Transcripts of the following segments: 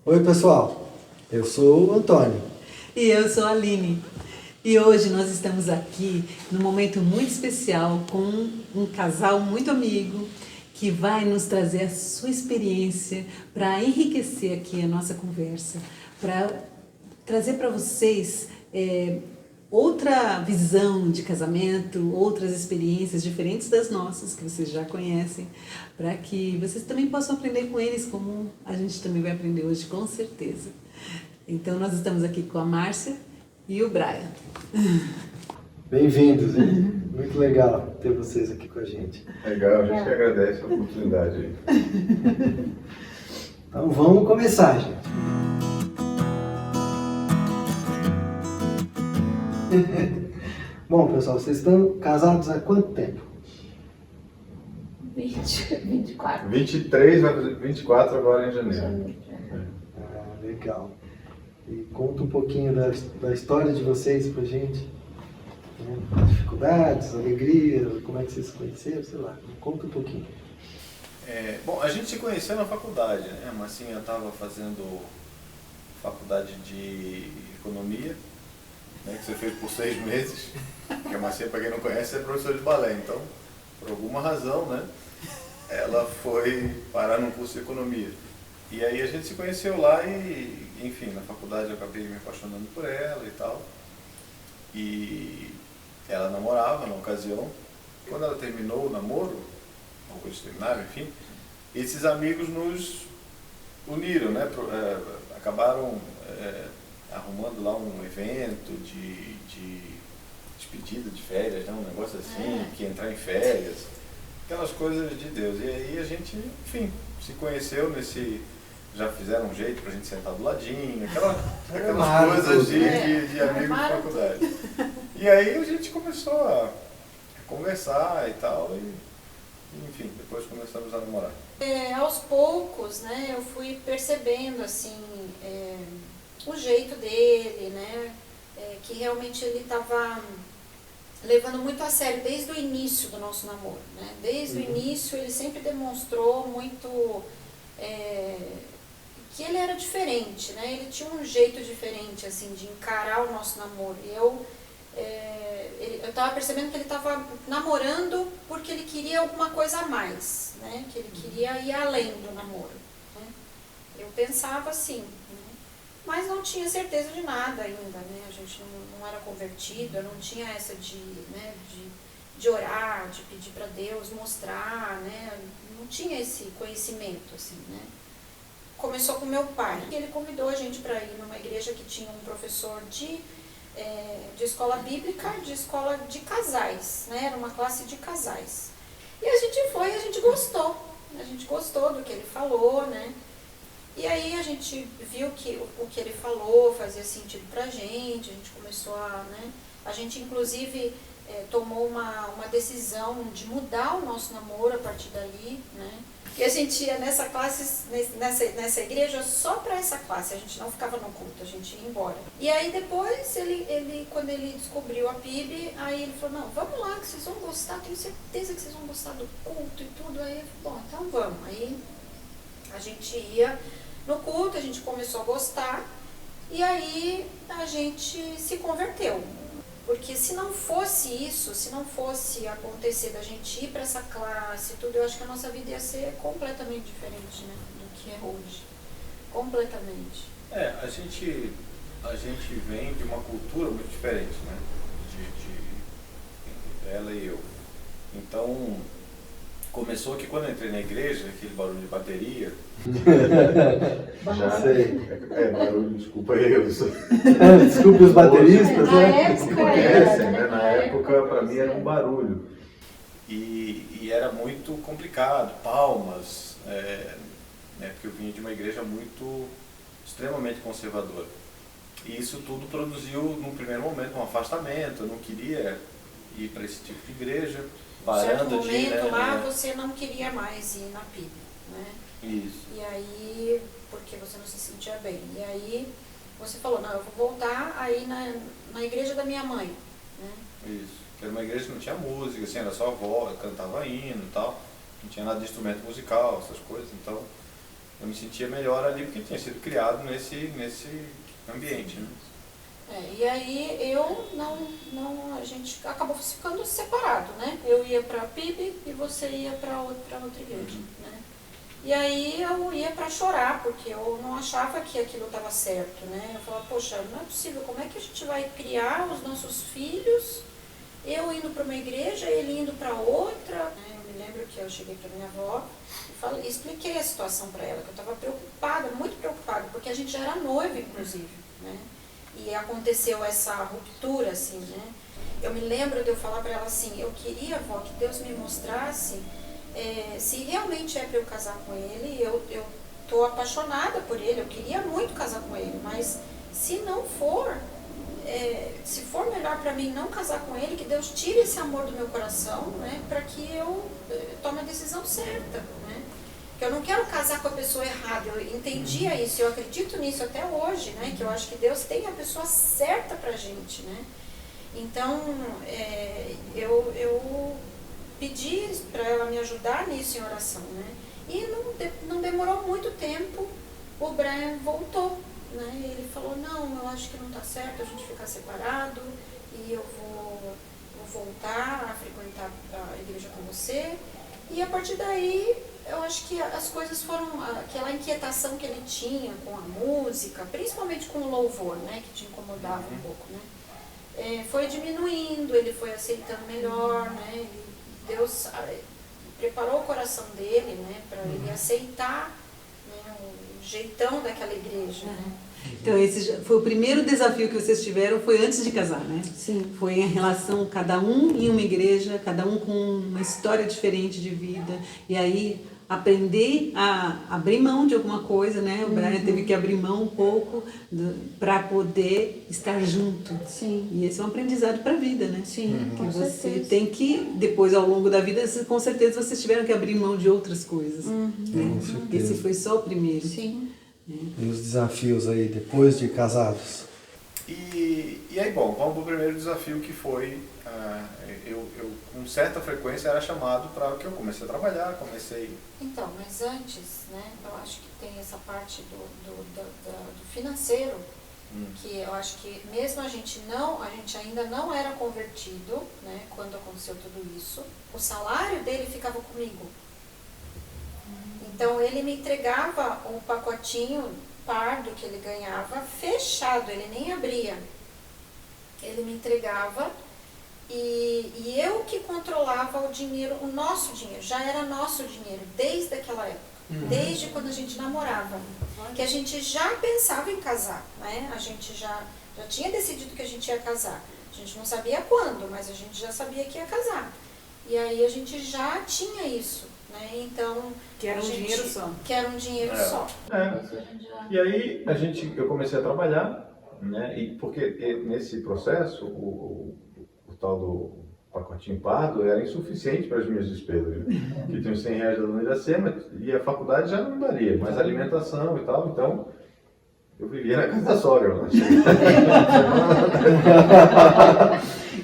Oi, pessoal. Eu sou o Antônio. E eu sou a Aline. E hoje nós estamos aqui num momento muito especial com um casal muito amigo que vai nos trazer a sua experiência para enriquecer aqui a nossa conversa, para trazer para vocês outra visão de casamento, outras experiências diferentes das nossas, que vocês já conhecem, para que vocês também possam aprender com eles, como a gente também vai aprender hoje, com certeza. Então, nós estamos aqui com a Márcia e o Brian. Bem-vindos, hein? Muito legal ter vocês aqui com a gente. Legal, a gente agradece a oportunidade aí. Então vamos começar, gente. Bom, pessoal, vocês estão casados há quanto tempo? 24. 23, vai fazer 24 agora em janeiro. Ah, legal. E conta um pouquinho da história de vocês pra gente. Dificuldades, alegria, como é que vocês se conheceram, sei lá. Conta um pouquinho. Bom, a gente se conheceu na faculdade, né? A Marcinha estava fazendo faculdade de economia, né, que você fez por 6 meses, que a Marcinha, para quem não conhece, é professora de balé, então, por alguma razão, né, ela foi parar num curso de economia. E aí a gente se conheceu lá e, enfim, na faculdade eu acabei me apaixonando por ela e tal. E ela namorava na ocasião. Quando ela terminou o namoro, ou eles terminaram, enfim, esses amigos nos uniram, né, acabaram arrumando lá um evento de despedida de férias, né? Um negócio assim, que ia entrar em férias, aquelas coisas de Deus. E aí a gente, enfim, se conheceu nesse... Já fizeram um jeito pra gente sentar do ladinho, aquelas coisas de amigos de faculdade. E aí a gente começou a conversar e tal, e enfim, depois começamos a namorar. Aos poucos, né, eu fui percebendo, assim, o jeito dele, né, que realmente ele estava levando muito a sério desde o início do nosso namoro, né. Desde o início ele sempre demonstrou muito que ele era diferente, né, ele tinha um jeito diferente, assim, de encarar o nosso namoro. E eu estava percebendo que ele estava namorando porque ele queria alguma coisa a mais, né? Que ele queria ir além do namoro, né? Eu pensava assim, né? Mas não tinha certeza de nada ainda, né? A gente não era convertido, eu não tinha essa né, de orar, de pedir para Deus mostrar, né? Não tinha esse conhecimento, assim, né? Começou com meu pai, e ele convidou a gente para ir numa igreja que tinha um professor de escola bíblica, de escola de casais, né? Era uma classe de casais. E a gente foi, a gente gostou do que ele falou, né? E aí a gente viu que o que ele falou fazia sentido pra gente, a gente começou né? A gente inclusive tomou uma decisão de mudar o nosso namoro a partir dali, né? E a gente ia nessa classe, nessa igreja só para essa classe, a gente não ficava no culto, a gente ia embora. E aí depois, quando ele descobriu a PIB, aí ele falou, não, vamos lá que vocês vão gostar, tenho certeza que vocês vão gostar do culto e tudo. Aí eu falei, bom, então vamos. Aí a gente ia no culto, a gente começou a gostar e aí a gente se converteu. Porque se não fosse isso, se não fosse acontecer da gente ir para essa classe e tudo, eu acho que a nossa vida ia ser completamente diferente, né, do que é hoje. Completamente. A gente vem de uma cultura muito diferente, né? Ela e eu. Então, começou que quando eu entrei na igreja, aquele barulho de bateria... Já sei. Barulho, desculpa eu. Desculpe os bateristas, Na né? época né? Na época, para mim, era um barulho. E era muito complicado, palmas, né? Porque eu vinha de uma igreja extremamente conservadora. E isso tudo produziu, num primeiro momento, um afastamento. Eu não queria ir para esse tipo de igreja. Certo momento lá você não queria mais ir na PIB, né? Isso. E aí, porque você não se sentia bem. E aí você falou, não, eu vou voltar aí na igreja da minha mãe, né? Isso. Que era uma igreja que não tinha música, assim, era só a avó, cantava hino e tal. Não tinha nada de instrumento musical, essas coisas, então... eu me sentia melhor ali porque tinha sido criado nesse ambiente, né? E aí a gente acabou ficando separado, né? Eu ia para a PIB e você ia para outra igreja, né? E aí eu ia para chorar, porque eu não achava que aquilo estava certo, né? Eu falava, poxa, não é possível, como é que a gente vai criar os nossos filhos, eu indo para uma igreja, ele indo para outra, né? Eu me lembro que eu cheguei para minha avó e expliquei a situação para ela, que eu estava preocupada, muito preocupada, porque a gente já era noiva, inclusive, né? E aconteceu essa ruptura, assim, né? Eu me lembro de eu falar para ela assim, eu queria, avó, que Deus me mostrasse se realmente é para eu casar com ele. Eu estou apaixonada por ele, eu queria muito casar com ele, mas se não for, se for melhor para mim não casar com ele, que Deus tire esse amor do meu coração, né? Para que eu tome a decisão certa, né? Que eu não quero casar com a pessoa errada. Eu entendia isso, eu acredito nisso até hoje, né? Que eu acho que Deus tem a pessoa certa pra gente, né? Então, eu pedi para ela me ajudar nisso em oração, né? E não demorou muito tempo, o Brian voltou, né? E ele falou, não, eu acho que não tá certo a gente ficar separado e eu vou voltar a frequentar a igreja com você. E a partir daí, eu acho que as coisas foram, aquela inquietação que ele tinha com a música, principalmente com o louvor, né, que te incomodava um pouco, né, foi diminuindo, ele foi aceitando melhor, né, Deus preparou o coração dele, né, para ele aceitar, né, o jeitão daquela igreja, né. Então, esse foi o primeiro desafio que vocês tiveram, foi antes de casar, né? Sim. Foi em relação, cada um em uma igreja, cada um com uma história diferente de vida, e aí aprender a abrir mão de alguma coisa, né? O Brian teve que abrir mão um pouco para poder estar junto. Sim. E esse é um aprendizado para a vida, né? Sim, Que com você certeza. tem que, depois ao longo da vida, com certeza vocês tiveram que abrir mão de outras coisas. Né? Com certeza. Esse foi só o primeiro. Sim. E os desafios aí, depois de casados? E aí, bom, vamos para o primeiro desafio, que foi, eu com certa frequência era chamado para que eu comecei a trabalhar, Então, mas antes, né, eu acho que tem essa parte do financeiro, que eu acho que mesmo a gente ainda não era convertido, né, quando aconteceu tudo isso, o salário dele ficava comigo. Então ele me entregava um pacotinho pardo que ele ganhava, fechado, ele nem abria. Ele me entregava e eu que controlava o dinheiro, o nosso dinheiro, já era nosso dinheiro desde aquela época, desde quando a gente namorava, que a gente já pensava em casar, né? A gente já tinha decidido que a gente ia casar. A gente não sabia quando, mas a gente já sabia que ia casar. E aí a gente já tinha isso, né? Então, Que era um dinheiro só. Que era um dinheiro só. E aí eu comecei a trabalhar, né? E porque nesse processo o tal do pacotinho pardo era insuficiente para as minhas despesas, né? Que tinha os R$100 da Dona Iracema e a faculdade já não daria, mas alimentação e tal, então eu vivia na casa da sogra. Né?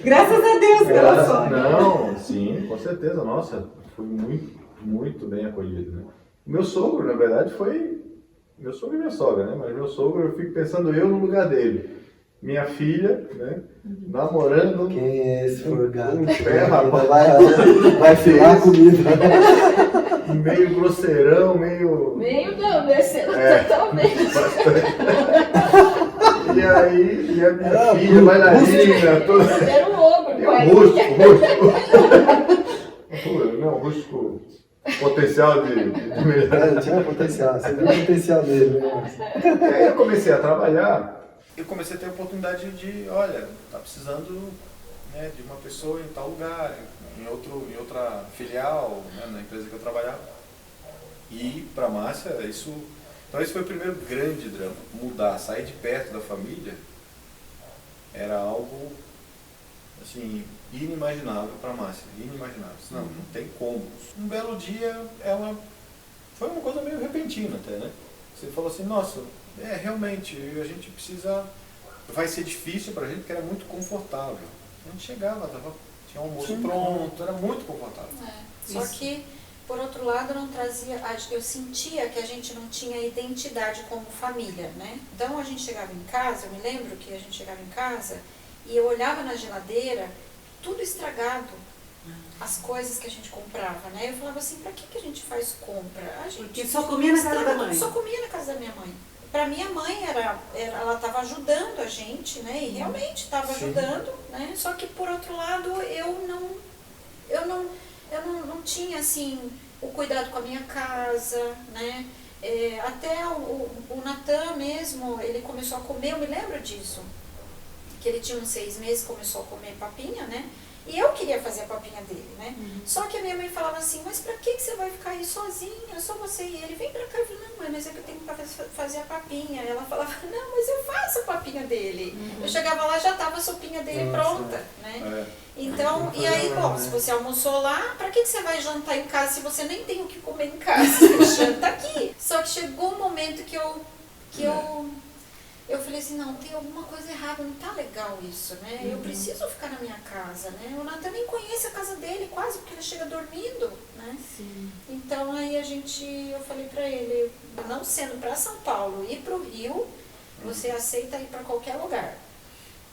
Graças a Deus pela sogra. Não, sim, com certeza, nossa, fui muito, muito bem acolhido, né? Meu sogro, na verdade, meu sogro e minha sogra, né? Mas meu sogro, eu fico pensando eu no lugar dele. Minha filha, né? Namorando. Quem é esse forgado? Um pé, rapaz. Vai filar a comida. Meio grosseirão, meio Não, descendo totalmente. E aí, e a minha filha, bailarina, toda. Era um ogro, E pai. um rústico potencial de melhorar. Tinha potencial, você viu o potencial dele, né? E aí eu comecei a trabalhar. eu comecei a ter a oportunidade de, olha, tá precisando, né, de uma pessoa em tal lugar, em outra filial, né, na empresa que eu trabalhava. E para a Márcia, então esse foi o primeiro grande drama. Mudar, sair de perto da família, era algo, assim, inimaginável para a Márcia, inimaginável. Não tem como. Um belo dia, foi uma coisa meio repentina até, né? Você falou assim, nossa, realmente, a gente precisa, vai ser difícil para a gente, porque era muito confortável. A gente chegava, tinha um almoço pronto, era muito confortável. Só que, por outro lado não trazia, eu sentia que a gente não tinha identidade como família, né? Então a gente chegava em casa, eu me lembro que a gente chegava em casa e eu olhava na geladeira, tudo estragado, as coisas que a gente comprava, né? Eu falava assim, pra que a gente faz compra? A gente Porque só comia na casa da mãe. só comia na casa da minha mãe. Para minha mãe ela estava ajudando a gente, né? E realmente estava ajudando, né? Só que por outro lado eu não tinha assim o cuidado com a minha casa, né? Até o Natan mesmo, ele começou a comer, eu me lembro disso, que ele tinha uns 6 meses, começou a comer papinha, né? E eu queria fazer a papinha dele, né? Só que a minha mãe falava assim, mas pra que você vai ficar aí sozinha? Só você e ele. Vem pra cá. Eu falei, não, mãe, mas é que eu tenho que fazer a papinha. Ela falava, não, mas eu faço a papinha dele. Eu chegava lá, já tava a sopinha dele pronta, né? Então, e aí, bom, se você almoçou lá, pra que você vai jantar em casa se você nem tem o que comer em casa? Você janta aqui. Só que chegou um momento que eu falei assim, não, tem alguma coisa errada, não tá legal isso, né? Eu preciso ficar na minha casa, né? O Natan nem conhece a casa dele quase, porque ele chega dormindo, né? Sim. Então aí eu falei pra ele, não sendo pra São Paulo, ir pro Rio, você aceita ir pra qualquer lugar.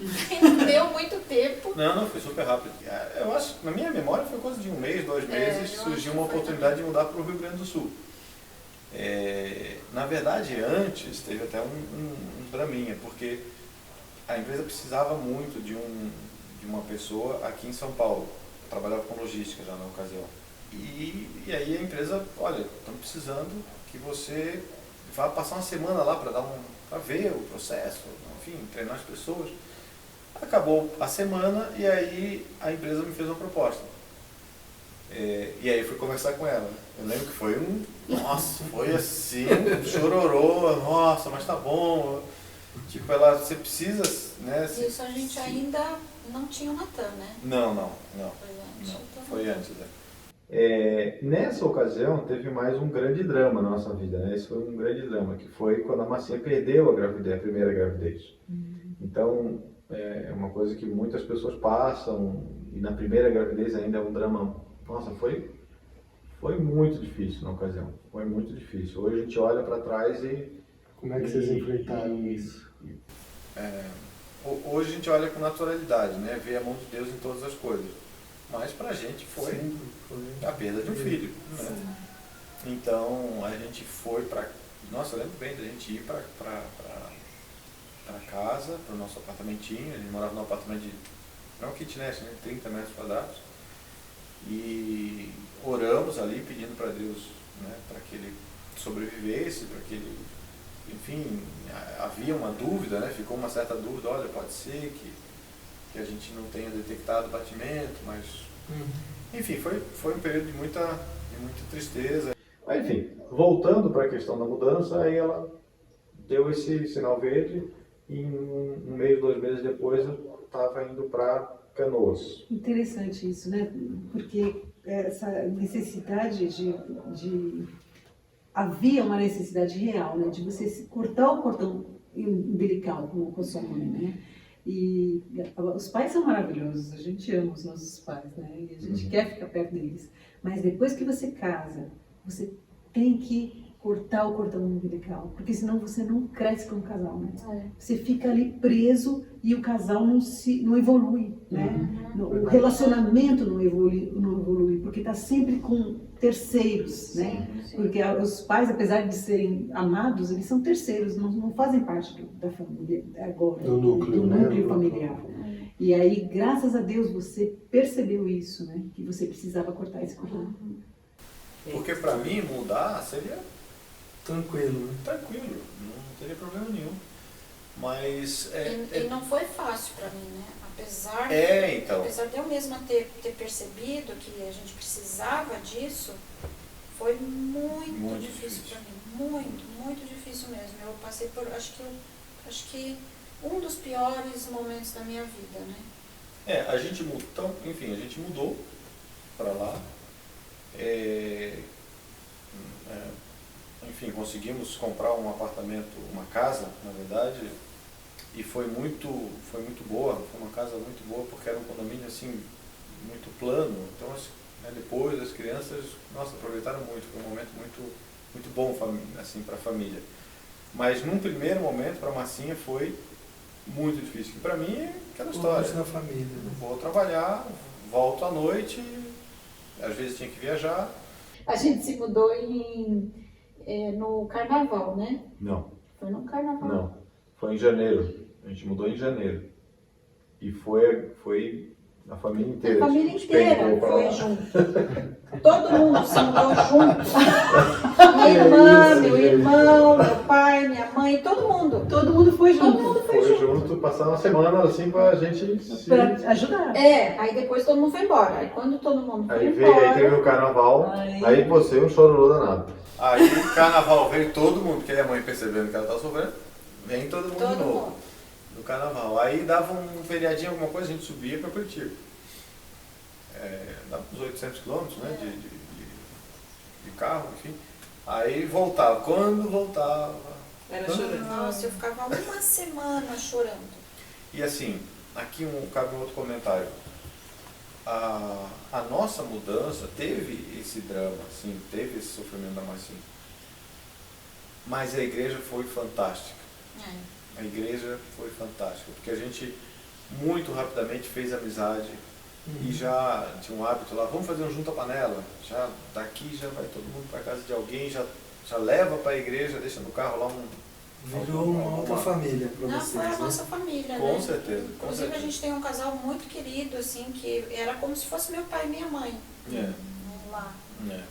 E não deu muito tempo. Não, foi super rápido. Eu acho, na minha memória foi coisa de 1 mês, 2 meses, surgiu uma oportunidade de mudar pro Rio Grande do Sul. Na verdade, antes teve até um draminha, porque a empresa precisava muito de uma pessoa aqui em São Paulo. Eu trabalhava com logística já na ocasião. E aí a empresa, olha, estamos precisando que você vá passar uma semana lá para ver o processo, enfim, treinar as pessoas. Acabou a semana e aí a empresa me fez uma proposta. E aí eu fui conversar com ela. Eu lembro que foi foi assim, chororô, nossa, mas tá bom. Tipo, você precisa, né? Isso a gente ainda não tinha o Natan, né? Não. Foi antes, né? Nessa ocasião teve mais um grande drama na nossa vida, né? Esse foi um grande drama, que foi quando a Marcinha perdeu a primeira gravidez. Então, é uma coisa que muitas pessoas passam, e na primeira gravidez ainda é um drama. Nossa, foi muito difícil na ocasião, foi muito difícil. Hoje a gente olha para trás e... Como é que vocês enfrentaram isso? Hoje a gente olha com naturalidade, né? Vê a mão de Deus em todas as coisas. Mas pra gente foi a perda de um filho, né? Então a gente foi pra... Nossa, eu lembro bem da gente ir pra casa, pro nosso apartamentinho. A gente morava num apartamento de... Não é um kitnet, né? 30 metros quadrados. E oramos ali pedindo para Deus, né, para que ele sobrevivesse, para que ele, enfim, havia uma dúvida, né, ficou uma certa dúvida, olha, pode ser que a gente não tenha detectado o batimento, mas, enfim, foi um período de muita tristeza. Mas, enfim, voltando para a questão da mudança, aí ela deu esse sinal verde e 1 mês, 2 meses depois eu estava indo para Canoas. Interessante isso, né? Porque essa necessidade havia uma necessidade real, né? De você cortar o cordão umbilical com a sua mãe, né? E os pais são maravilhosos, a gente ama os nossos pais, né? E a gente quer ficar perto deles. Mas depois que você casa, você tem que cortar o cordão umbilical, porque senão você não cresce como casal, né? Você fica ali preso e o casal não evolui, né? O relacionamento não evolui, porque está sempre com terceiros, né? Porque os pais, apesar de serem amados, eles são terceiros, não fazem parte da família agora, do núcleo familiar. E aí, graças a Deus, você percebeu isso, né? Que você precisava cortar esse cordão. Porque para mim mudar seria tranquilo, né? Tranquilo, não teria problema nenhum. Mas e não foi fácil para mim, né? Apesar de eu mesma ter percebido que a gente precisava disso, foi muito difícil para mim. Muito difícil mesmo. Eu passei por, acho que um dos piores momentos da minha vida, né? A gente mudou para lá. Enfim, conseguimos comprar um apartamento, uma casa, na verdade, e foi muito boa, foi uma casa muito boa, porque era um condomínio assim, muito plano, então né? Depois as crianças, nossa, aproveitaram muito, foi um momento muito bom assim, para a família. Mas num primeiro momento, para a Marcinha, foi muito difícil. E para mim é aquela história. Na família, né? Vou trabalhar, volto à noite, às vezes tinha que viajar. A gente se mudou no carnaval, né? Não, Foi no carnaval. não. Foi em janeiro. A gente mudou em janeiro. E foi a família inteira. A família Despencou inteira pra foi lá. junto. Todo mundo se mudou junto. Minha irmã, meu irmão, meu pai, minha mãe, todo mundo. Todo mundo foi junto. Todo mundo foi Foi junto. junto, passar uma semana assim pra gente se... Pra ajudar. Aí depois todo mundo foi embora. Aí quando todo mundo foi Aí embora... teve o carnaval, aí você um chororô danado. Aí carnaval veio todo mundo, porque a mãe percebendo que ela estava sofrendo, vem todo mundo Todo de novo. mundo. No carnaval. Aí dava um feriadinho, alguma coisa, a gente subia para Curitiba. Dava uns 800 quilômetros, né, de carro, enfim. Aí voltava. Quando voltava... Era chorando. Nossa, eu ficava uma semana chorando. E assim, aqui cabe um outro comentário. A nossa mudança teve esse drama, assim, teve esse sofrimento da Marcinha. Mas a igreja foi fantástica. A igreja foi fantástica, porque a gente muito rapidamente fez amizade e já tinha um hábito lá, vamos fazer um junta-panela, já daqui já vai todo mundo para casa de alguém, já leva para a igreja, deixa no carro lá Virou uma outra família para Não, vocês, foi a né? nossa família, Com né? certeza. Com Inclusive certeza. a gente tem um casal muito querido, assim, que era como se fosse meu pai e minha mãe. É. Lá. É.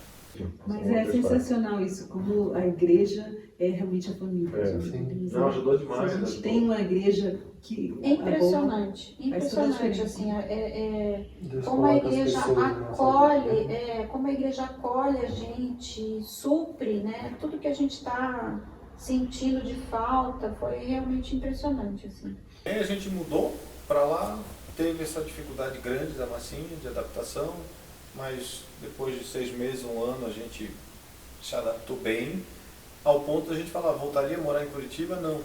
Mas é sensacional isso, como a igreja é realmente a família. É, sim. Não, ajudou demais. Se a gente né? tem uma igreja que... É impressionante, Faz toda a impressionante, diferença. assim, Deus como a coloca as igreja pessoas na nossa acolhe, vida. como a igreja acolhe a gente, supre, né, tudo que a gente está sentindo de falta, foi realmente impressionante, assim. Aí a gente mudou para lá, teve essa dificuldade grande da Marcinha, de adaptação, mas depois de 6 meses, 1 ano, a gente se adaptou bem, ao ponto de a gente falar, voltaria a morar em Curitiba? Não.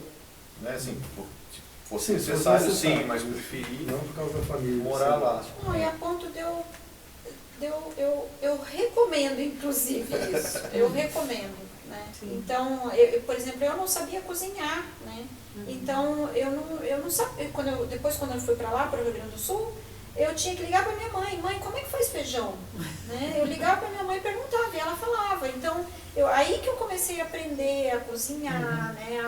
Né? Assim, se fosse Sim, se fosse necessário, necessário. sim, mas preferi Não por causa da família. morar sim. lá. Não, e a ponto de eu recomendo, inclusive, isso. Eu recomendo, né? Sim. Então, por exemplo, eu não sabia cozinhar, né? Então, eu não sabia, depois quando eu fui para lá, para o Rio Grande do Sul, eu tinha que ligar para minha mãe, como é que faz feijão? Né? Eu ligava para minha mãe e perguntava, e ela falava. Então, aí que eu comecei a aprender a cozinhar, né?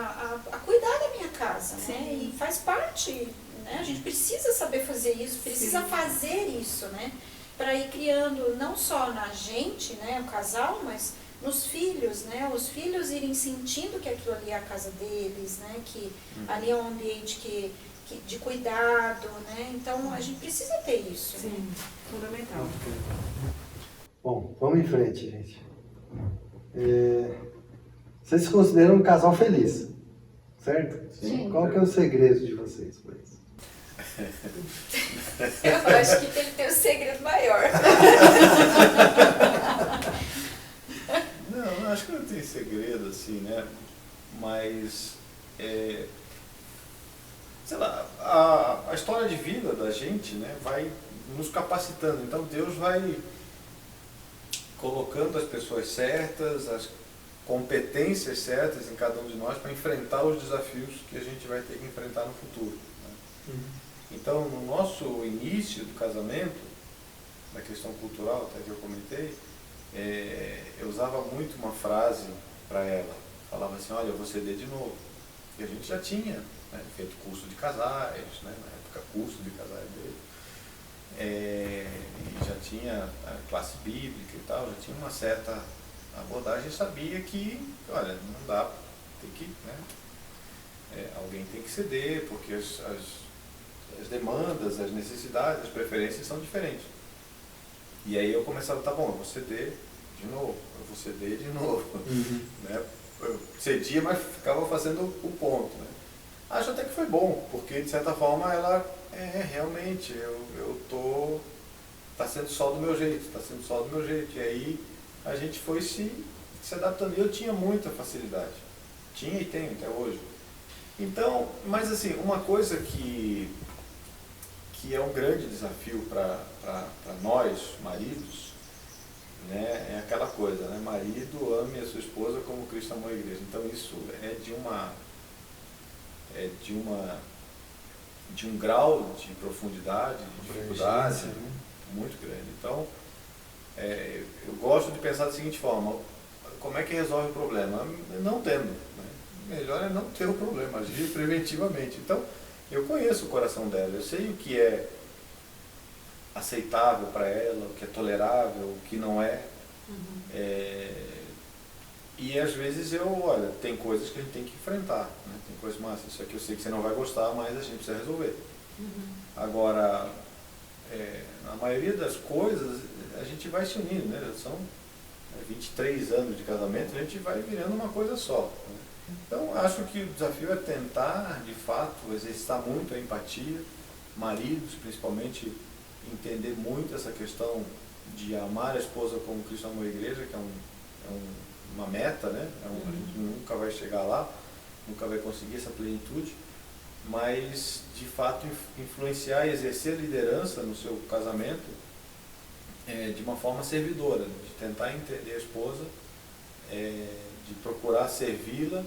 a cuidar da minha casa, né? E faz parte, né? A gente precisa saber fazer isso, precisa fazer isso, né? Para ir criando não só na gente, né, o casal, mas nos filhos, né? Os filhos irem sentindo que aquilo ali é a casa deles, né? Que ali é um ambiente de cuidado, né? Então a gente precisa ter isso. Sim, Né? fundamental. Bom, vamos em frente, gente. Vocês se consideram um casal feliz, certo? Sim. Qual que é o segredo de vocês para isso? Eu acho que tem que ter um segredo maior. Não, acho que não tem segredo, assim, né? Mas, sei lá, a história de vida da gente, né, vai nos capacitando. Então Deus vai colocando as pessoas certas, as competências certas em cada um de nós para enfrentar os desafios que a gente vai ter que enfrentar no futuro. Né? Então, no nosso início do casamento, na questão cultural, até que eu comentei, eu usava muito uma frase para ela. Falava assim, olha, eu vou ceder de novo. E a gente já tinha, né, feito curso de casais, né, na época curso de casais dele. E já tinha a classe bíblica e tal, já tinha uma certa abordagem, sabia que, olha, não dá, tem que, né, alguém tem que ceder, porque as demandas, as necessidades, as preferências são diferentes. E aí eu começava, tá bom, eu vou ceder de novo, eu vou ceder de novo. Né? Eu cedia, mas ficava fazendo o ponto. Né? Acho até que foi bom, porque de certa forma ela, realmente, tá sendo só do meu jeito, tá sendo só do meu jeito. E aí a gente foi se adaptando. E eu tinha muita facilidade, tinha e tenho até hoje. Então, mas assim, uma coisa que é um grande desafio para nós, maridos, né? É aquela coisa, né? Marido, ame a sua esposa como Cristo amou a igreja. Então isso é de um grau de profundidade, de dificuldade muito grande. Então, eu gosto de pensar da seguinte forma: como é que resolve o problema? Não tendo, né? Melhor é não ter o problema, agir preventivamente. Então, eu conheço o coração dela, eu sei o que é aceitável para ela, o que é tolerável, o que não é. E às vezes olha, tem coisas que a gente tem que enfrentar, né? Tem coisas, mas isso aqui eu sei que você não vai gostar, mas a gente precisa resolver. Agora, na maioria das coisas, a gente vai se unindo, né? Já são 23 anos de casamento, a gente vai virando uma coisa só, né? Então, acho que o desafio é tentar, de fato, exercitar muito a empatia, maridos, principalmente, entender muito essa questão de amar a esposa como Cristo amou a igreja, que é uma meta, né? A gente nunca vai chegar lá, nunca vai conseguir essa plenitude, mas, de fato, influenciar e exercer liderança no seu casamento de uma forma servidora, de tentar entender a esposa, de procurar servi-la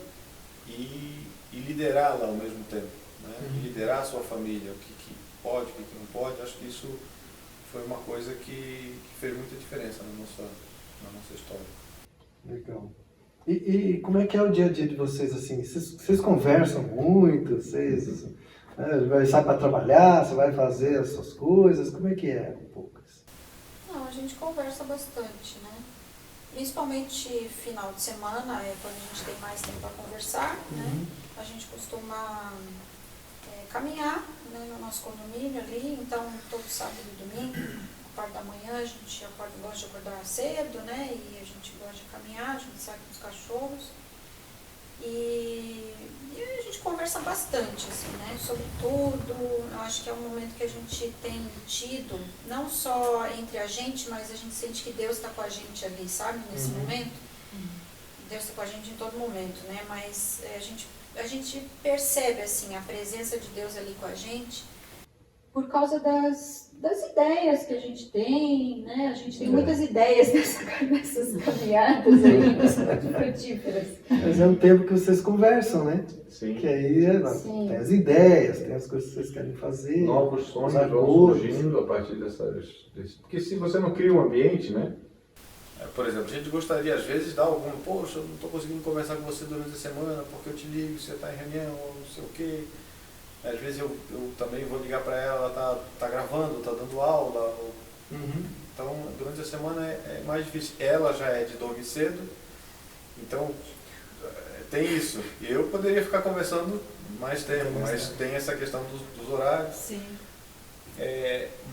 e liderá-la ao mesmo tempo, né? E liderar a sua família, o que pode, o que não pode. Acho que isso foi uma coisa que fez muita diferença na nossa história. Legal. E como é que é o dia a dia de vocês, assim? Vocês conversam muito? Vocês vai sair para trabalhar? Você vai fazer as suas coisas? Como é que é um pouco? Não, a gente conversa bastante, né? Principalmente final de semana, quando a gente tem mais tempo para conversar, né? A gente costuma caminhar, né, no nosso condomínio ali, então todo sábado e domingo, a parte da manhã, a gente gosta de acordar cedo, né? E a gente gosta de caminhar, a gente sai com os cachorros. E a gente conversa bastante, assim, né, sobre tudo. Eu acho que é um momento que a gente tem tido, não só entre a gente, mas a gente sente que Deus está com a gente ali, sabe, nesse momento. Deus está com a gente em todo momento, né, mas a gente percebe, assim, a presença de Deus ali com a gente por causa das ideias que a gente tem, né? A gente tem muitas ideias nessas caminhadas aí, bastante frutíferas. Mas é um tempo que vocês conversam, né? Sim. Que aí tem as ideias, tem as coisas que vocês querem fazer. Novos sonhos vão surgindo a partir porque se você não cria um ambiente, né? Por exemplo, a gente gostaria às vezes de dar poxa, eu não estou conseguindo conversar com você durante a semana porque eu te ligo, você está em reunião, ou não sei o quê. Às vezes eu também vou ligar para ela, ela tá gravando, está dando aula. Então, durante a semana é mais difícil. Ela já é de dormir cedo, então tem isso. E eu poderia ficar conversando mais tempo, mas tem essa questão dos horários. Sim.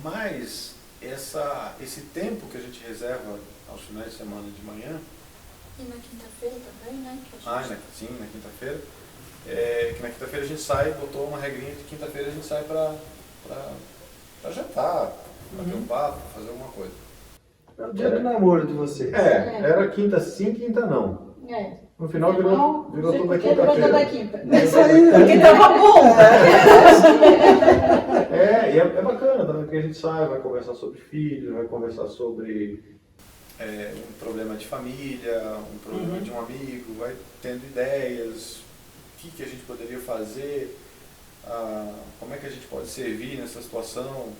Mas esse tempo que a gente reserva aos finais de semana de manhã... E na quinta-feira também, né? Sim, na quinta-feira. Que na quinta-feira a gente sai, botou uma regrinha de quinta-feira a gente sai para jantar, para ter um papo, fazer alguma coisa. É o dia do namoro de vocês. Era quinta sim, quinta não. No final virou toda quinta-feira. É isso aí. Porque tava bom, E é bacana também, porque a gente sai, vai conversar sobre filhos, vai conversar sobre um problema de família, um problema de um amigo, vai tendo ideias, o que a gente poderia fazer, como é que a gente pode servir nessa situação.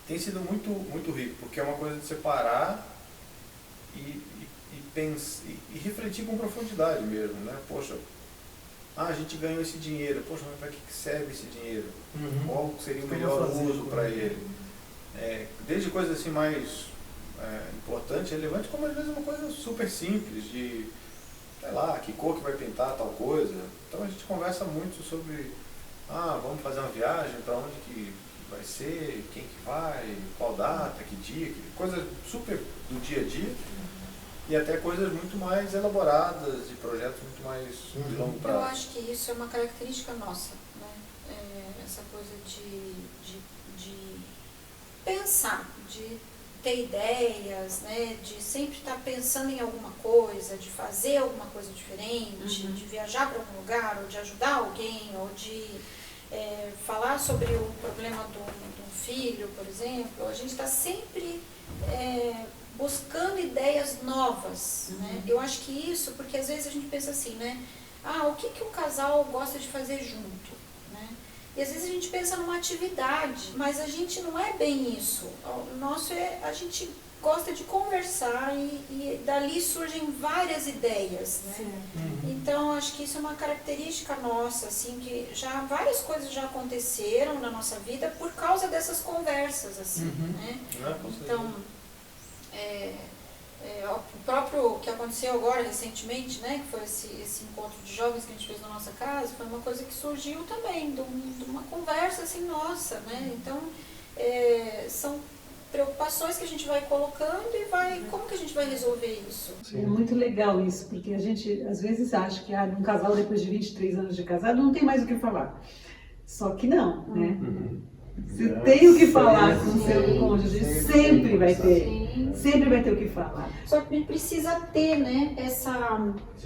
Tem sido muito, muito rico, porque é uma coisa de separar e refletir com profundidade mesmo, né? Poxa, a gente ganhou esse dinheiro, poxa, mas para que serve esse dinheiro? Qual seria o melhor uso para ele? Desde coisas assim mais importantes, relevantes, como às vezes uma coisa super simples de, sei lá, que cor que vai pintar tal coisa. Então a gente conversa muito sobre, vamos fazer uma viagem, para onde que vai ser, quem que vai, qual data, que dia, coisas super do dia a dia. E até coisas muito mais elaboradas, de projetos muito mais de longo prazo. Eu acho que isso é uma característica nossa, né? Essa coisa de pensar, de ter ideias, né? De sempre estar pensando em alguma coisa, de fazer alguma coisa diferente, de viajar para algum lugar, ou de ajudar alguém, ou de falar sobre o problema do filho, por exemplo. A gente está sempre buscando ideias novas, né? Eu acho que isso, porque às vezes a gente pensa assim, né? O que o casal gosta de fazer junto, né? E às vezes a gente pensa numa atividade, mas a gente não é bem isso. O nosso a gente gosta de conversar e dali surgem várias ideias, né? Então, acho que isso é uma característica nossa, assim, que várias coisas já aconteceram na nossa vida por causa dessas conversas, assim, né? Então, o próprio que aconteceu agora recentemente, né, que foi esse encontro de jovens que a gente fez na nossa casa, foi uma coisa que surgiu também de uma conversa assim nossa, né? Então, são preocupações que a gente vai colocando e como que a gente vai resolver isso? É muito legal isso, porque a gente às vezes acha que num casal depois de 23 anos de casado não tem mais o que falar. Só que não, né? Você tem o que falar com o seu cônjuge, sempre vai ter. Sempre vai ter o que falar. Só que a gente precisa ter, né, esse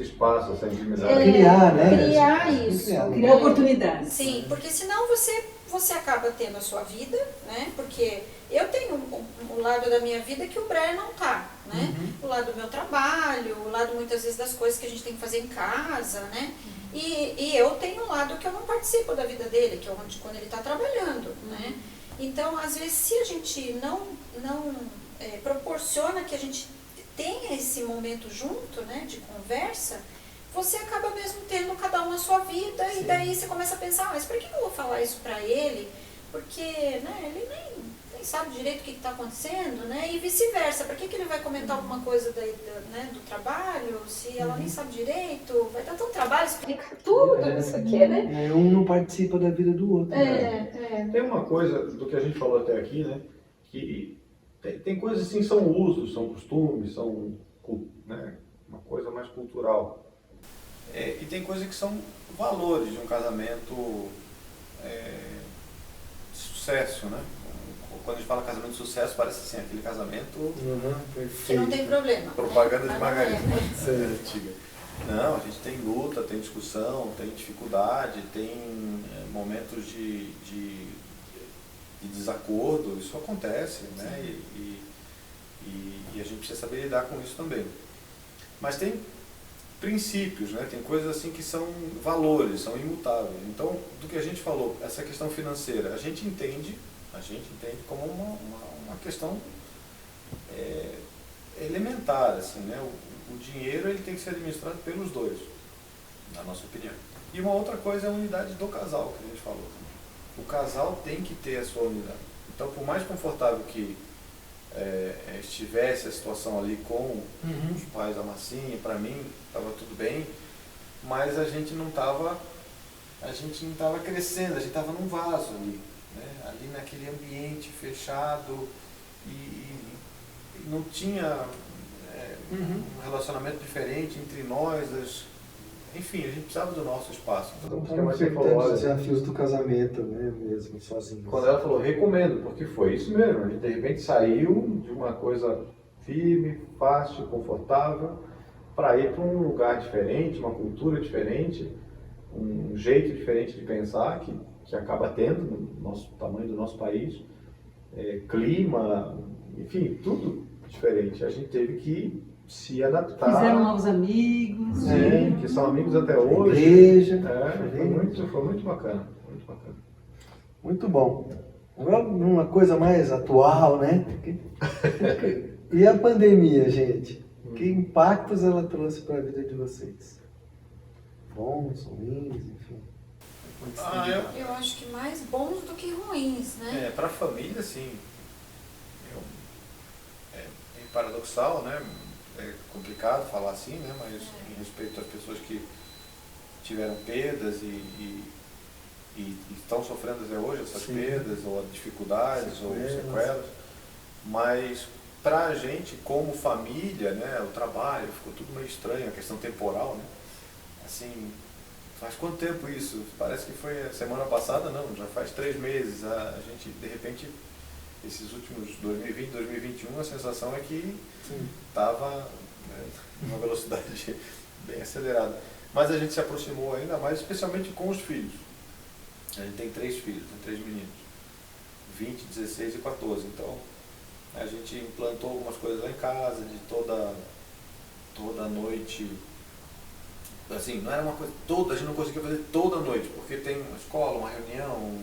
espaço, essa intimidade. Criar, né? Criar isso. Criar oportunidades. Sim, porque senão você acaba tendo a sua vida, né? Porque eu tenho um lado da minha vida que o Brian não tá, né? O lado do meu trabalho, o lado muitas vezes das coisas que a gente tem que fazer em casa, né? E eu tenho um lado que eu não participo da vida dele, que é quando ele está trabalhando, né? Então, às vezes, se a gente não proporciona que a gente tenha esse momento junto, né, de conversa, você acaba mesmo tendo cada um a sua vida. Sim. E daí você começa a pensar, mas por que eu vou falar isso para ele? Porque, né, ele nem sabe direito o que está acontecendo, né? E vice-versa, por que ele vai comentar alguma coisa né, do trabalho, se ela nem sabe direito? Vai dar tanto trabalho explicar tudo, isso aqui, né? Um não participa da vida do outro. Tem uma coisa do que a gente falou até aqui, né? Que tem coisas assim, são usos, são costumes, são, né, uma coisa mais cultural. E tem coisas que são valores de um casamento de sucesso, né? Quando a gente fala casamento de sucesso, parece assim, aquele casamento que não tem problema. Propaganda de margarina. Antiga. Não, a gente tem luta, tem discussão, tem dificuldade, tem momentos de desacordo, isso acontece, né? E a gente precisa saber lidar com isso também. Mas tem princípios, né? Tem coisas assim que são valores, são imutáveis. Então, do que a gente falou, essa questão financeira, a gente entende como uma questão elementar, assim, né? O dinheiro ele tem que ser administrado pelos dois, na nossa opinião. E uma outra coisa é a unidade do casal, que a gente falou. O casal tem que ter a sua unidade. Então, por mais confortável que estivesse a situação ali com os pais da Marcinha, para mim estava tudo bem, mas a gente não estava crescendo, a gente estava num vaso ali, né? Ali naquele ambiente fechado e não tinha um relacionamento diferente entre nós. Enfim, a gente precisava do nosso espaço. Então, você falou, os desafios do casamento, né, mesmo, sozinho. Quando ela falou, recomendo, porque foi isso mesmo. A gente, de repente, saiu de uma coisa firme, fácil, confortável, para ir para um lugar diferente, uma cultura diferente, um jeito diferente de pensar, que acaba tendo no nosso tamanho do nosso país, clima, enfim, tudo diferente. A gente teve que se adaptar. Fizeram novos amigos. Sim, que são amigos até hoje. Igreja. Foi muito bacana. Muito bacana. Muito bom. Agora, uma coisa mais atual, né? E a pandemia, gente? Que impactos ela trouxe para a vida de vocês? Bons, ruins, enfim. Eu acho que mais bons do que ruins, né? Para a família, sim. É paradoxal, né? É complicado falar assim, né? Mas em respeito às pessoas que tiveram perdas e estão sofrendo até hoje essas perdas, ou dificuldades, ou sequelas. Mas para a gente, como família, né? O trabalho, ficou tudo meio estranho, a questão temporal, né? Assim, faz quanto tempo isso? Parece que foi a semana passada, não, já faz 3 meses. A gente, de repente, esses últimos 2020, 2021, a sensação é que estava numa velocidade bem acelerada. Mas a gente se aproximou ainda mais, especialmente com os filhos. A gente tem 3 filhos, tem 3 meninos, 20, 16 e 14. Então, A gente implantou algumas coisas lá em casa, de toda noite, assim, não era uma coisa toda, a gente não conseguia fazer toda noite, porque tem uma escola, uma reunião,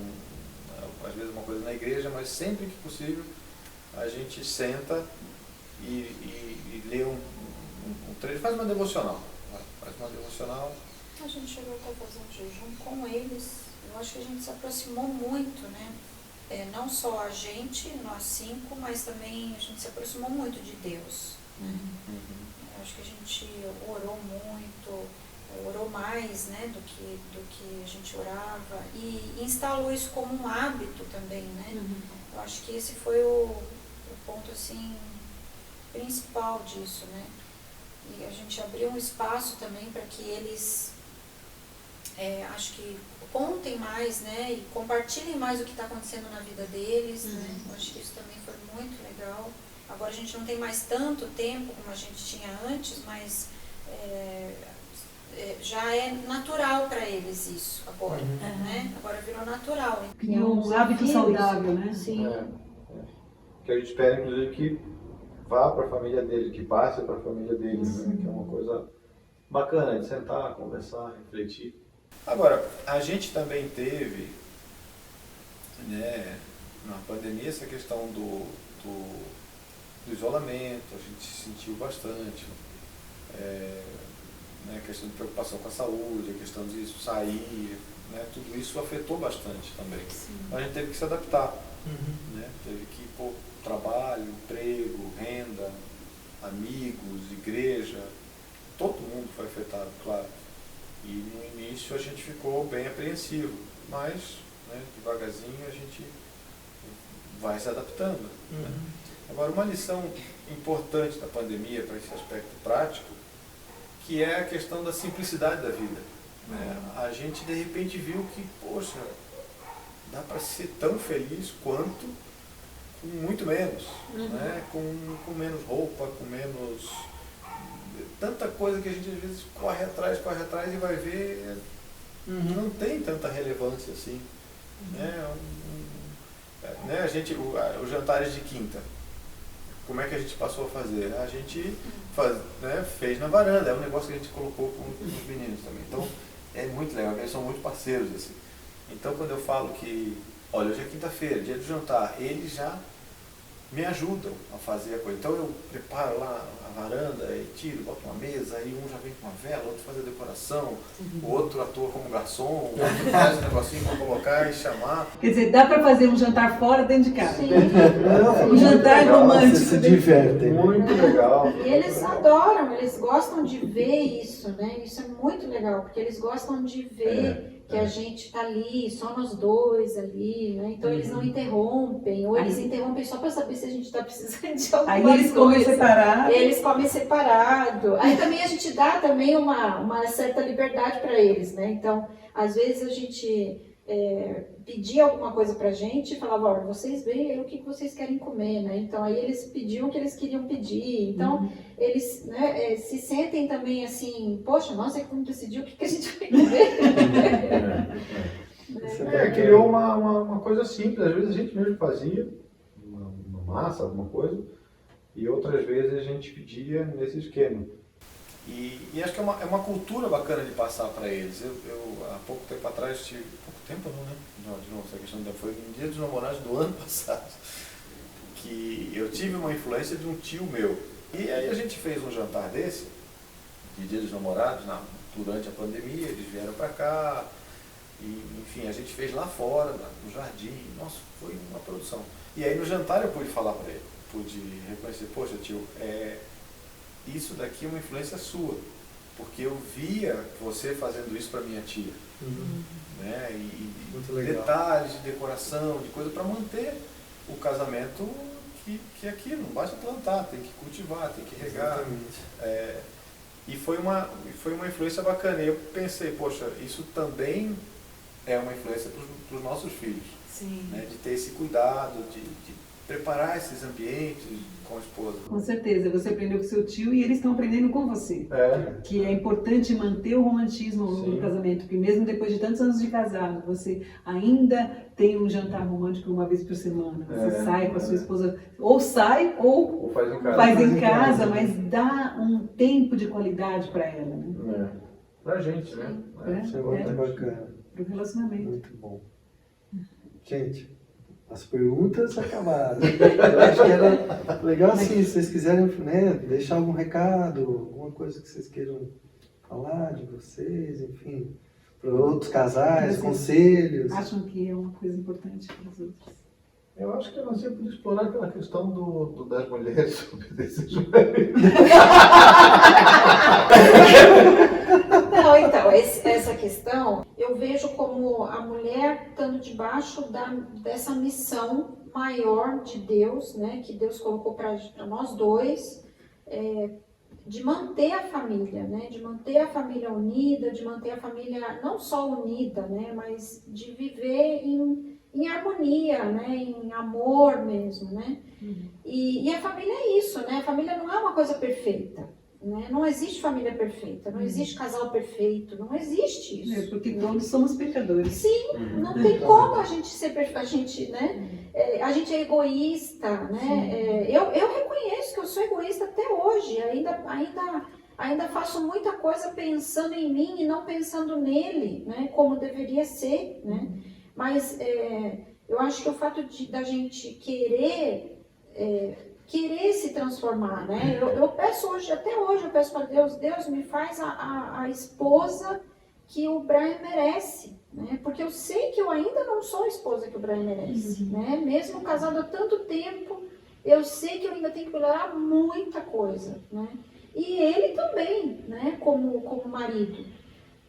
às vezes uma coisa na igreja, mas sempre que possível a gente senta e lê um trecho, faz uma devocional. A gente chegou até a fazer um jejum com eles, eu acho que a gente se aproximou muito, né? Não só a gente, nós 5, mas também a gente se aproximou muito de Deus. Né? Eu acho que a gente orou muito, orou mais, né, do que a gente orava, e instalou isso como um hábito também, né? Eu acho que esse foi o ponto assim, principal disso, né? E a gente abriu um espaço também para que eles, acho que contem mais, né, e compartilhem mais o que está acontecendo na vida deles, né? Eu acho que isso também foi muito legal. Agora a gente não tem mais tanto tempo como a gente tinha antes, mas já é natural para eles isso agora, né? Agora virou natural. E um hábito saudável, né? Sim. Que a gente espera, inclusive, que vá para a família dele, que passe para a família deles, né? Que é uma coisa bacana de sentar, conversar, refletir. Agora, a gente também teve, né, na pandemia, essa questão do isolamento, a gente sentiu bastante, né, a questão de preocupação com a saúde, a questão de sair, né, tudo isso afetou bastante também. A gente teve que se adaptar, né, teve que pôr trabalho, emprego, renda, amigos, igreja, todo mundo foi afetado, claro. E no início a gente ficou bem apreensivo, mas, né, devagarzinho a gente vai se adaptando. Né? Agora, uma lição importante da pandemia para esse aspecto prático, que é a questão da simplicidade da vida. Né? A gente de repente viu que, poxa, dá para ser tão feliz quanto com muito menos, né? Com menos roupa, com menos... Tanta coisa que a gente às vezes corre atrás e vai ver, não tem tanta relevância assim. Né? Né? Os jantares de quinta, como é que a gente passou a fazer? A gente fez na varanda, é um negócio que a gente colocou com os meninos também. Então é muito legal, eles são muito parceiros assim. Então quando eu falo que, olha, hoje é quinta-feira, dia do jantar, eles já me ajudam a fazer a coisa. Então eu preparo lá a varanda e tiro, boto uma mesa, aí um já vem com uma vela, outro faz a decoração, o outro atua como garçom, o outro faz um negocinho para colocar e chamar. Quer dizer, dá para fazer um jantar fora dentro de casa. Sim. Um jantar romântico. Vocês se divertem. Muito legal. E eles adoram, eles gostam de ver isso, né? Isso é muito legal, porque eles gostam de ver que a gente tá ali, só nós dois ali, né? Então eles não interrompem, ou eles interrompem só para saber se a gente tá precisando de alguma coisa. Aí eles comem separado. Eles comem separado. Aí também a gente dá também uma certa liberdade para eles, né? Então, às vezes a gente pedia alguma coisa pra gente e falava, olha, vocês veem o que vocês querem comer, né? Então aí eles pediam o que eles queriam pedir. Então eles, né, se sentem também assim, poxa, nossa, vamos decidir o que a gente vai comer. Criou uma coisa simples, às vezes a gente mesmo fazia uma massa, alguma coisa, e outras vezes a gente pedia nesse esquema. E acho que é uma cultura bacana de passar para eles. Eu há pouco tempo atrás tive... Pouco tempo não, né? Não, de novo, essa questão foi no Dia dos Namorados do ano passado, que eu tive uma influência de um tio meu. E aí a gente fez um jantar desse, de Dia dos Namorados, durante a pandemia, eles vieram para cá, e enfim, a gente fez lá fora, no jardim. Nossa, foi uma produção. E aí no jantar eu pude falar para ele, pude reconhecer, poxa tio, isso daqui é uma influência sua, porque eu via você fazendo isso para minha tia. Né? E detalhes de decoração, de coisa para manter o casamento que é aquilo, não basta plantar, tem que cultivar, tem que regar. E foi uma influência bacana. E eu pensei, poxa, isso também é uma influência para os nossos filhos. Sim. Né? De ter esse cuidado, de preparar esses ambientes com a esposa. Com certeza, você aprendeu com seu tio e eles estão aprendendo com você. É. Que é importante manter o romantismo Sim. no casamento, porque mesmo depois de tantos anos de casado, você ainda tem um jantar romântico uma vez por semana. Você sai com a sua esposa, ou sai ou Ou faz em casa. faz em casa, mas dá um tempo de qualidade para ela, né? Pra gente, né? Isso é muito bacana. Para o relacionamento. Muito bom. Gente, as perguntas acabaram. Eu acho que era legal assim, se vocês quiserem, né, deixar algum recado, alguma coisa que vocês queiram falar de vocês, enfim, para outros casais, Vocês conselhos. Acham que é uma coisa importante para os outros? Eu acho que nós temos que explorar aquela questão das mulheres obedecer. Não, então, essa questão eu vejo como a mulher estando debaixo dessa missão maior de Deus, né, que Deus colocou para nós dois, de manter a família, né, de manter a família unida, de manter a família não só unida, né, mas de viver em harmonia, né, em amor mesmo, né. E a família é isso, né, a família não é uma coisa perfeita. Né? Não existe família perfeita, não existe casal perfeito, não existe isso. Porque todos somos pecadores. Sim, não tem como a gente ser perfeito, a gente, né? A gente é egoísta, né? Eu reconheço que eu sou egoísta até hoje, ainda faço muita coisa pensando em mim e não pensando nele, né? Como deveria ser, né? Mas eu acho que o fato da gente querer se transformar, né? Eu peço hoje, até hoje, eu peço para Deus, Deus me faz a esposa que o Brian merece, né? Porque eu sei que eu ainda não sou a esposa que o Brian merece, né? Mesmo casado há tanto tempo, eu sei que eu ainda tenho que melhorar muita coisa, né? E ele também, né? Como marido.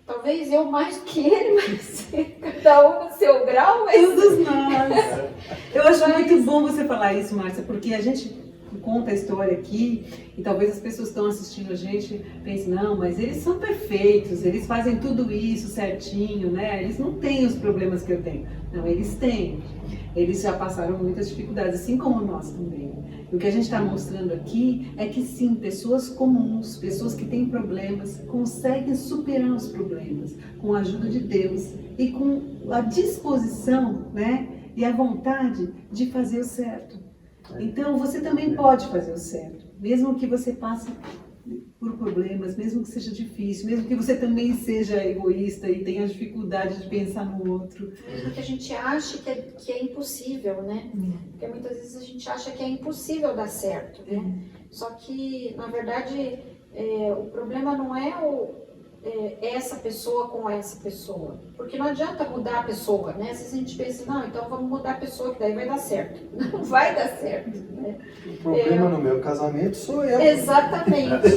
Talvez eu mais do que ele, mas cada um no seu grau, mas... Todos nós. Eu acho muito bom você falar isso, Márcia, porque a gente conta a história aqui e talvez as pessoas que estão assistindo a gente pensem, não, mas eles são perfeitos, eles fazem tudo isso certinho, né? Eles não têm os problemas que eu tenho. Não, eles têm. Eles já passaram muitas dificuldades, assim como nós também. E o que a gente está mostrando aqui é que sim, pessoas comuns, pessoas que têm problemas, conseguem superar os problemas com a ajuda de Deus e com a disposição, né, e a vontade de fazer o certo. Então, você também pode fazer o certo, mesmo que você passe por problemas, mesmo que seja difícil, mesmo que você também seja egoísta e tenha dificuldade de pensar no outro. Mesmo que a gente ache que é impossível, né? Porque muitas vezes a gente acha que é impossível dar certo, né? Só que, na verdade, o problema não é essa pessoa com essa pessoa. Porque não adianta mudar a pessoa, né? Às vezes a gente pensa, não, então vamos mudar a pessoa que daí vai dar certo. Não vai dar certo, né? O problema no meu casamento sou eu. Exatamente,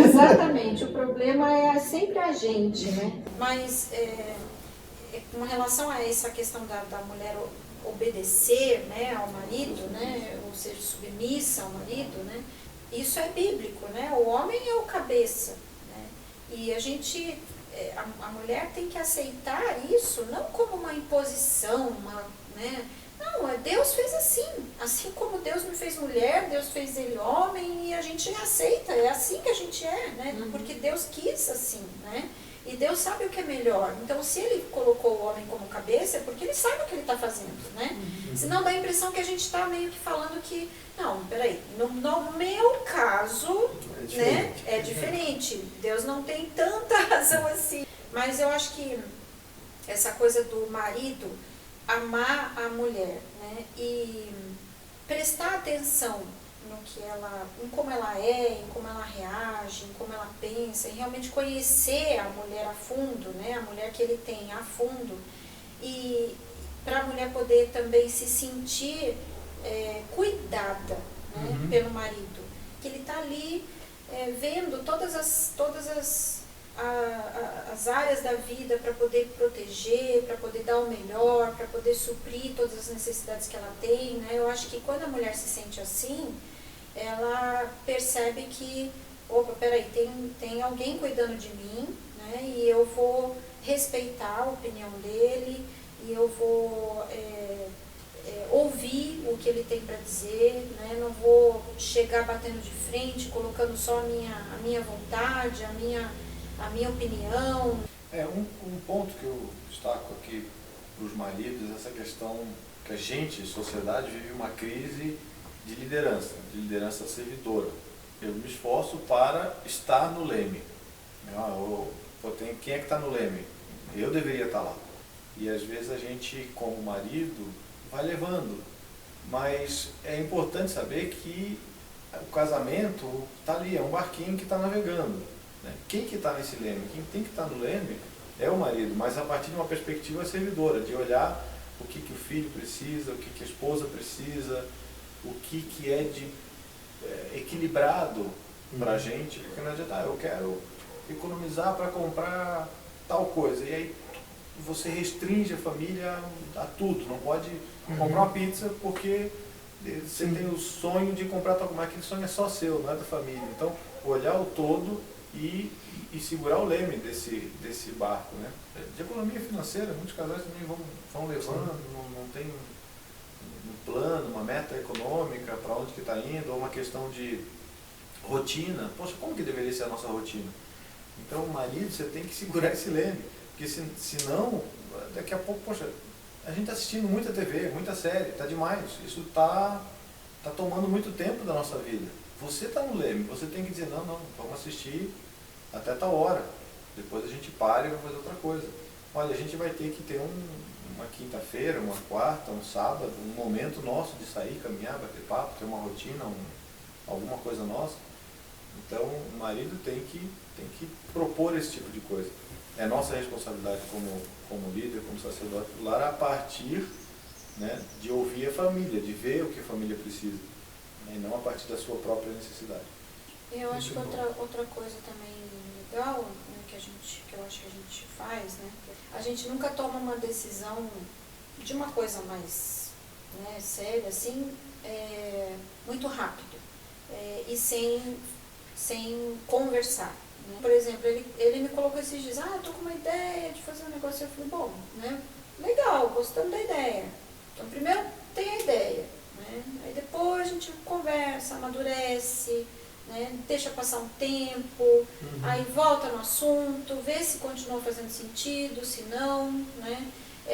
exatamente. O problema é sempre a gente, né? Mas com relação a essa questão da mulher obedecer, né, ao marido, né, ou ser submissa ao marido, né, isso é bíblico, né? O homem é o cabeça, né? E a gente, a mulher tem que aceitar isso não como uma imposição, né? Não, Deus fez assim como Deus me fez mulher, Deus fez ele homem e a gente aceita, é assim que a gente é, né? Porque Deus quis assim, né? E Deus sabe o que é melhor. Então, se ele colocou o homem como cabeça, é porque ele sabe o que ele está fazendo, né? Senão dá a impressão que a gente está meio que falando que, não, peraí, no meu caso, né, é diferente. Deus não tem tanta razão assim. Mas eu acho que essa coisa do marido amar a mulher, né, e prestar atenção em como ela é, em como ela reage, em como ela pensa, em realmente conhecer a mulher a fundo, né, a mulher que ele tem a fundo, e para a mulher poder também se sentir cuidada, né, pelo marido, que ele está ali vendo todas as áreas da vida para poder proteger, para poder dar o melhor, para poder suprir todas as necessidades que ela tem, né? Eu acho que quando a mulher se sente assim, ela percebe que, opa, peraí, tem alguém cuidando de mim, né? E eu vou respeitar a opinião dele, e eu vou ouvir o que ele tem para dizer, né? Não vou chegar batendo de frente, colocando só a minha vontade, a minha opinião. Um ponto que eu destaco aqui para os maridos é essa questão que a gente, sociedade, vive uma crise de liderança servidora. Eu me esforço para estar no leme. Quem é que está no leme? Eu deveria estar lá. E às vezes a gente, como marido, vai levando. Mas é importante saber que o casamento está ali, é um barquinho que está navegando. Né? Quem que está nesse leme? Quem tem que estar no leme é o marido, mas a partir de uma perspectiva servidora, de olhar o que o filho precisa, o que a esposa precisa, o que é de equilibrado para a gente, porque não adianta, eu quero economizar para comprar tal coisa, e aí você restringe a família a tudo, não pode comprar uma pizza porque você tem o sonho de comprar tal coisa, mas aquele sonho é só seu, não é da família. Então, olhar o todo e segurar o leme desse barco, né? De economia financeira, muitos casais também vão levando, não tem um plano, uma meta econômica para onde que está indo, ou uma questão de rotina. Poxa, como que deveria ser a nossa rotina? Então, o marido, você tem que segurar esse leme, porque senão, daqui a pouco, poxa, a gente está assistindo muita TV, muita série, está demais, isso está tomando muito tempo da nossa vida. Você está no leme, você tem que dizer, não, vamos assistir até tal hora, depois a gente para e vai fazer outra coisa. Olha, a gente vai ter que ter uma quinta-feira, uma quarta, um sábado, um momento nosso de sair, caminhar, bater papo, ter uma rotina, alguma coisa nossa. Então, o marido tem que propor esse tipo de coisa. É nossa responsabilidade como líder, como sacerdote do lar, a partir, né, de ouvir a família, de ver o que a família precisa, né, e não a partir da sua própria necessidade. Eu acho que outra coisa também legal, né, que eu acho que a gente faz, né, a gente nunca toma uma decisão de uma coisa mais, né, séria, assim, muito rápido, e sem conversar. Né? Por exemplo, ele me colocou esses dias, eu tô com uma ideia de fazer um negócio. Eu falei, bom, né, legal, gostando da ideia. Então, primeiro tem a ideia, né? Aí depois a gente conversa, amadurece, né? Deixa passar um tempo, aí volta no assunto, vê se continua fazendo sentido, se não, né?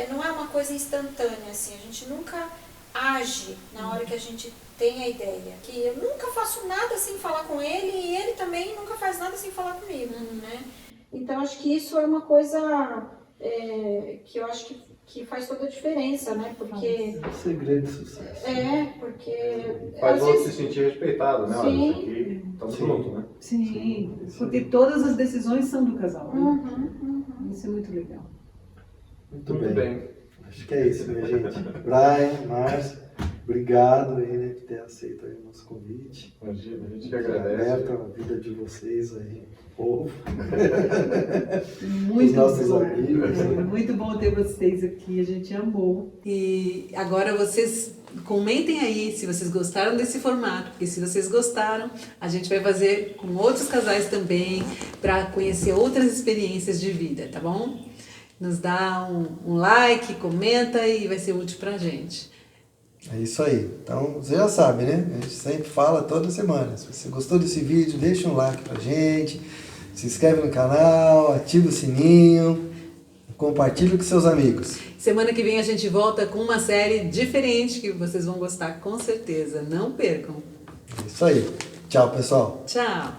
Não é uma coisa instantânea, assim, a gente nunca age na hora que a gente tem a ideia. Que eu nunca faço nada sem falar com ele e ele também nunca faz nada sem falar comigo, né? Então, acho que isso é uma coisa que eu acho que faz toda a diferença, né? Porque... É o segredo de sucesso. Porque... Faz o outro se sentir respeitado, né? Olha, Sim. isso aqui, estamos juntos, né? Sim, porque todas as decisões são do casal. Né? Isso é muito legal. Muito bem. Acho que é isso, minha gente. Brian, Márcio, obrigado aí, né, por ter aceito aí o nosso convite. Imagina, a gente que Ter agradece. aberto a vida de vocês aí, povo. Muito Os nossos bom. amigos. Muito bom ter vocês aqui, a gente amou. E agora vocês comentem aí se vocês gostaram desse formato, porque se vocês gostaram, a gente vai fazer com outros casais também, para conhecer outras experiências de vida, tá bom? Nos dá um like, comenta e vai ser útil pra gente. É isso aí. Então, você já sabe, né? A gente sempre fala toda semana. Se você gostou desse vídeo, deixa um like pra gente, se inscreve no canal, ativa o sininho, compartilha com seus amigos. Semana que vem a gente volta com uma série diferente que vocês vão gostar com certeza. Não percam. É isso aí. Tchau, pessoal. Tchau!